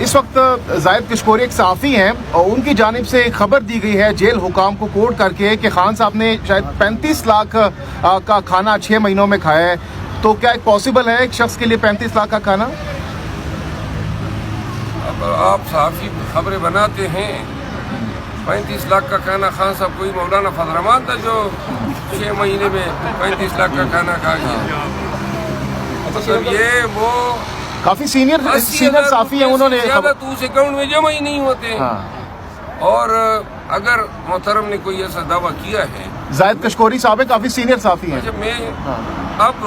اس وقت زاہد کشکوری ایک صحافی ہیں اور ان کی جانب سے ایک خبر دی گئی ہے جیل حکام کو کوٹ کر کے کہ خان صاحب نے شاید 35 لاکھ کا کھانا 6 مہینوں میں کھایا ہے. تو کیا ایک پاسبل ہے ایک شخص کے لیے 35 لاکھ کا کھانا؟ اب آپ صحافی خبریں بناتے ہیں. 35 لاکھ کا کھانا خان صاحب کوئی مولانا فضل الرحمان تھا جو 6 مہینے میں 35 لاکھ کا کھانا کھا گیا؟ مطلب یہ وہ کافی سینئر صحافی ہیں، انہوں نے زیادہ تو اس اکاؤنٹ میں جمع ہی نہیں ہوتے. اور اگر محترم نے کوئی ایسا دعویٰ کیا ہے، زاہد کشکوری صاحب کافی سینئر صحافی ہیں. جب میں اب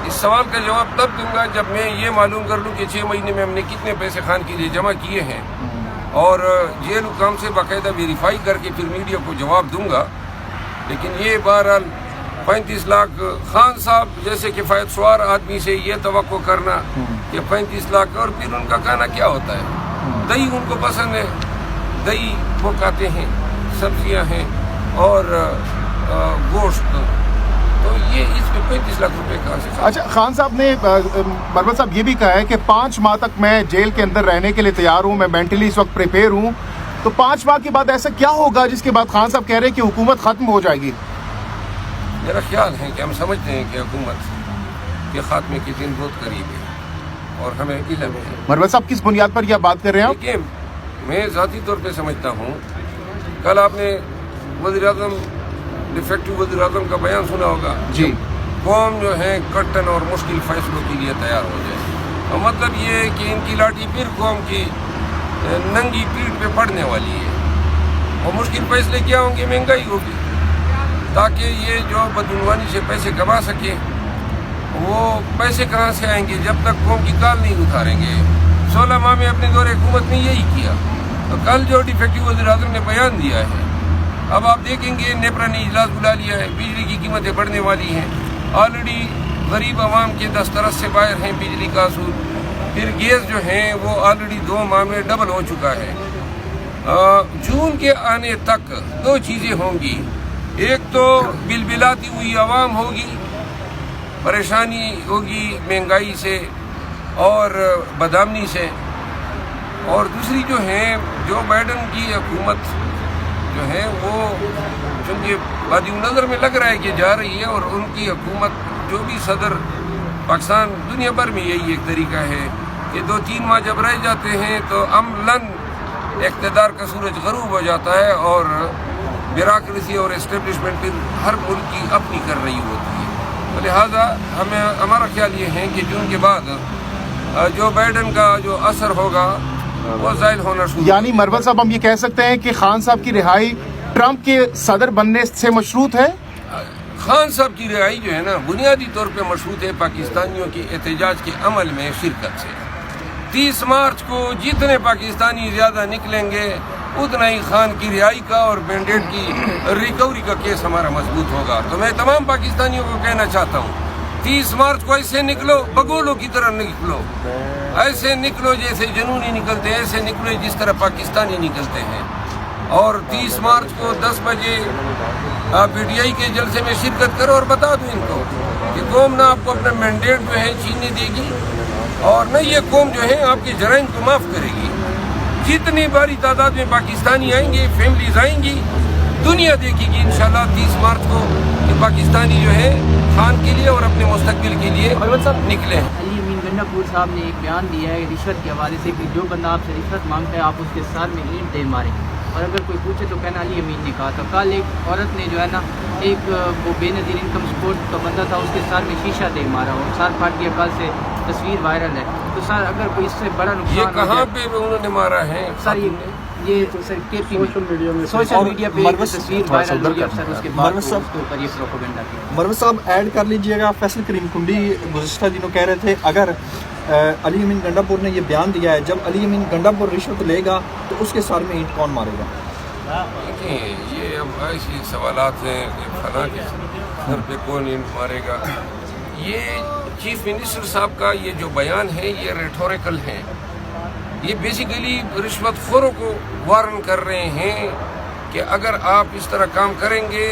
اس سوال کا جواب تب دوں گا جب میں یہ معلوم کر لوں کہ 6 مہینے میں ہم نے کتنے پیسے خان کے لیے جمع کیے ہیں اور جیل حکام سے باقاعدہ ویریفائی کر کے پھر میڈیا کو جواب دوں گا. لیکن یہ بہرحال 35 لاکھ خان صاحب جیسے کفایت سوار آدمی سے یہ توقع کرنا کہ 35 لاکھ اور پھر ان کا کھانا کیا ہوتا ہے؟ دہی ان کو پسند ہے، دہی وہ کھاتے ہیں، سبزیاں ہیں اور گوشت. تو یہ اس میں 35 لاکھ روپے کہاں سے؟ اچھا، خان صاحب نے مروت صاحب یہ بھی کہا ہے کہ 5 ماہ تک میں جیل کے اندر رہنے کے لیے تیار ہوں، میں مینٹلی اس وقت پریپیئر ہوں. تو 5 ماہ کے بعد ایسا کیا ہوگا جس کے بعد خان صاحب کہہ رہے ہیں کہ حکومت ختم ہو جائے گی؟ میرا خیال ہے کہ ہم سمجھتے ہیں کہ حکومت کے خاتمے کے دن بہت قریب ہے اور ہمیں علم ہے. مروت صاحب کس بنیاد پر یہ بات کر رہے ہیں آپ؟ دیکھیے، میں ذاتی طور پہ سمجھتا ہوں، کل آپ نے وزیر اعظم ڈیفیکٹو وزیر اعظم کا بیان سنا ہوگا. جی، قوم جو ہے کٹن اور مشکل فیصلوں کے لیے تیار ہو جائے. اور مطلب یہ ہے کہ ان کی لاٹھی پھر قوم کی ننگی پیٹھ پہ پڑنے والی ہے. اور مشکل فیصلے کیا ہوں گے؟ مہنگائی ہوگی، تاکہ یہ جو بدعنوانی سے پیسے کما سکے. وہ پیسے کہاں سے آئیں گے جب تک قوم کی کال نہیں اتاریں گے؟ 16 ماہ میں اپنے دور حکومت نے یہی کیا. تو کل جو ڈیفیکٹو وزیر اعظم نے بیان دیا ہے، اب آپ دیکھیں گے نیپرا نے اجلاس بلا لیا ہے، بجلی کی قیمتیں بڑھنے والی ہیں. آلریڈی غریب عوام کے دسترس سے باہر ہیں بجلی کا اصول. پھر گیس جو ہیں وہ آلریڈی 2 ماہ میں ڈبل ہو چکا ہے. جون کے آنے تک 2 چیزیں ہوں گی. ایک تو بلبلاتی ہوئی عوام ہوگی، پریشانی ہوگی مہنگائی سے اور بدامنی سے. اور دوسری جو ہے جو بائیڈن کی حکومت جو ہے وہ چونکہ بادی نظر میں لگ رہا ہے کہ جا رہی ہے، اور ان کی حکومت جو بھی صدر پاکستان دنیا بھر میں یہی ایک طریقہ ہے کہ 2-3 ماہ جب رہ جاتے ہیں تو عملاً اقتدار کا سورج غروب ہو جاتا ہے اور بیوروکریسی اور اسٹیبلشمنٹ پھر ہر ملک کی اپنی کر رہی ہوتی ہے. تو لہٰذا ہمارا خیال یہ ہے کہ جون کے بعد جو بائیڈن کا جو اثر ہوگا وہ زائل ہونا شروع. یعنی مروت صاحب ہم یہ کہہ سکتے ہیں کہ خان صاحب کی رہائی ٹرمپ کے صدر بننے سے مشروط ہے؟ خان صاحب کی رہائی جو ہے نا بنیادی طور پہ مشروط ہے پاکستانیوں کے احتجاج کے عمل میں شرکت سے. 30 مارچ کو جتنے پاکستانی زیادہ نکلیں گے اتنا ہی خان کی رہائی کا اور مینڈیٹ کی ریکوری کا کیس ہمارا مضبوط ہوگا. تو میں تمام پاکستانیوں کو کہنا چاہتا ہوں 30 مارچ کو ایسے نکلو، بگولوں کی طرح نکلو، ایسے نکلو جیسے جنونی نکلتے ہیں، ایسے نکلو جس طرح پاکستانی نکلتے ہیں. اور 30 مارچ کو 10 بجے پی ٹی آئی کے جلسے میں شرکت کرو اور بتا دو ان کو کہ قوم نہ آپ کو اپنا مینڈیٹ جو ہے چھیننے دے گی اور نہ یہ قوم جو ہے آپ کے جرائم کو معاف کرے گی. جتنی باری تعداد میں پاکستانی آئیں گے، فیملیز آئیں گی، دنیا دیکھے گی انشاءاللہ 30 مارچ کو کہ پاکستانی جو ہے خان کے لیے اور اپنے مستقبل کے لیے نکلے ہیں. علی امین گنڈا پور صاحب نے ایک بیان دیا ہے رشوت کے حوالے سے کہ جو بندہ آپ سے رشوت مانگتا ہے آپ اس کے سر میں اینٹ دے ماریں، اور اگر کوئی پوچھے تو کہنا علی امین نے کہا تھا. کل ایک عورت نے جو ہے نا ایک وہ بے نظیر انکم سپورٹ کا بندہ تھا، اس کے سر میں شیشہ دے مارا اور سر پھٹ گیا. کل سے تصویر وائرل ہے. تو سر اگر کوئی اس سے بڑا نقصان یہ کہاں پہ انہوں نے مارا ہے سر؟ یہ سر سوشل میڈیا پہ تصویر وائرل ہوئی ہے سر. اس کے بعد اس کے اوپر یہ پروپیگنڈا کی. مروت صاحب ایڈ کر لیجئے گا، فیصل کریم کنڈی گزشتہ دنوں کہہ رہے تھے اگر علی امین گنڈا پور نے یہ بیان دیا ہے جب علی امین گنڈا پور رشوت لے گا تو اس کے سر میں اینٹ کون مارے گا؟ دیکھیں یہ اب ایسی سوالات ہیں کہ فلاں کے سر پہ کون اینٹ مارے گا. یہ چیف منسٹر صاحب کا یہ جو بیان ہے یہ ریٹوریکل ہے. یہ بیسیکلی رشوت خوروں کو وارن کر رہے ہیں کہ اگر آپ اس طرح کام کریں گے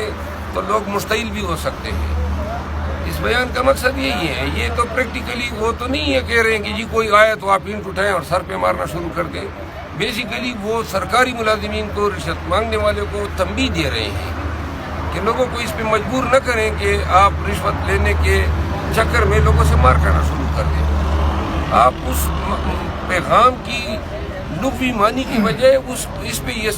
تو لوگ مشتعل بھی ہو سکتے ہیں. اس بیان کا مقصد یہی ہے. یہ تو پریکٹیکلی وہ تو نہیں ہے کہہ رہے ہیں کہ جی کوئی آئے تو آپ اینٹ اٹھائیں اور سر پہ مارنا شروع کر دیں. بیسیکلی وہ سرکاری ملازمین کو، رشوت مانگنے والوں کو تنبیہ دے رہے ہیں کہ لوگوں کو اس پہ مجبور نہ کریں کہ آپ رشوت لینے کے چکر میں لوگوں سے مار کرنا شروع کر دیں. آپ اس پیغام کی لغوی معنی کی بجائے اس پہ یہ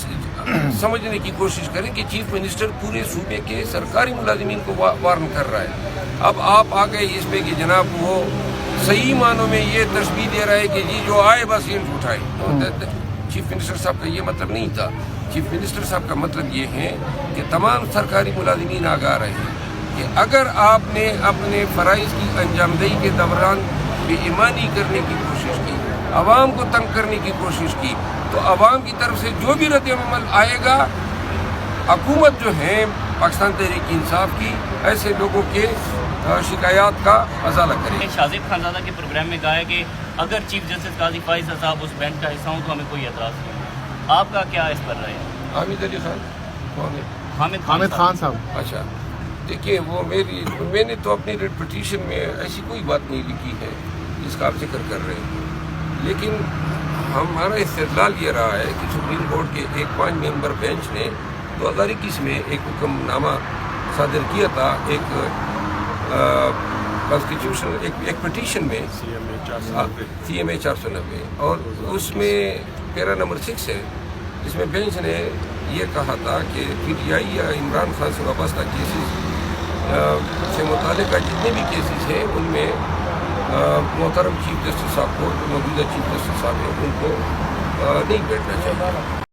سمجھنے کی کوشش کریں کہ چیف منسٹر پورے صوبے کے سرکاری ملازمین کو وارن کر رہا ہے. اب آپ آ گئے اس پہ کہ جناب وہ صحیح معنوں میں یہ تشبیہ دے رہا ہے کہ جی جو آئے بس اینٹ اٹھائے. چیف منسٹر صاحب کا یہ مطلب نہیں تھا. چیف منسٹر صاحب کا مطلب یہ ہے کہ تمام سرکاری ملازمین آگاہ رہے ہیں کہ اگر آپ نے اپنے فرائض کی انجام دہی کے دوران بے ایمانی کرنے کی کوشش کی، عوام کو تنگ کرنے کی کوشش کی، تو عوام کی طرف سے جو بھی رد عمل آئے گا، حکومت جو ہے پاکستان تحریک انصاف کی ایسے لوگوں کے شکایات کا ازالہ کرے. شاہزیب خانزادہ کے پروگرام میں کہا ہے کہ اگر چیف جسٹس قاضی فائز صاحب اس بینچ کا حصہ ہوں تو ہمیں کوئی اعتراض نہیں. آپ کا کیا اس پر رائے ہے؟ حامد علی خان کون ہے؟ حامد خان صاحب. اچھا دیکھیے، وہ میں نے تو اپنی ریٹ پٹیشن میں ایسی کوئی بات نہیں لکھی ہے جس کا آپ ذکر کر رہے ہیں، لیکن ہمارا استدلال یہ رہا ہے کہ سپریم کورٹ کے ایک 5 ممبر بینچ نے 2021 میں ایک حکم نامہ صادر کیا تھا، ایک کانسٹیٹیوشن ایک پٹیشن میں CMA 490، اور اس میں پیرا نمبر 6 ہے، جس میں بینچ نے یہ کہا تھا کہ PTI یا عمران خان سے وابستہ کیسز سے متعلقہ جتنے بھی کیسز ہیں ان میں محترم چیف جسٹس صاحب کو، موجودہ چیف جسٹس صاحب ہیں، ان کو نہیں بیٹھنا چاہیے.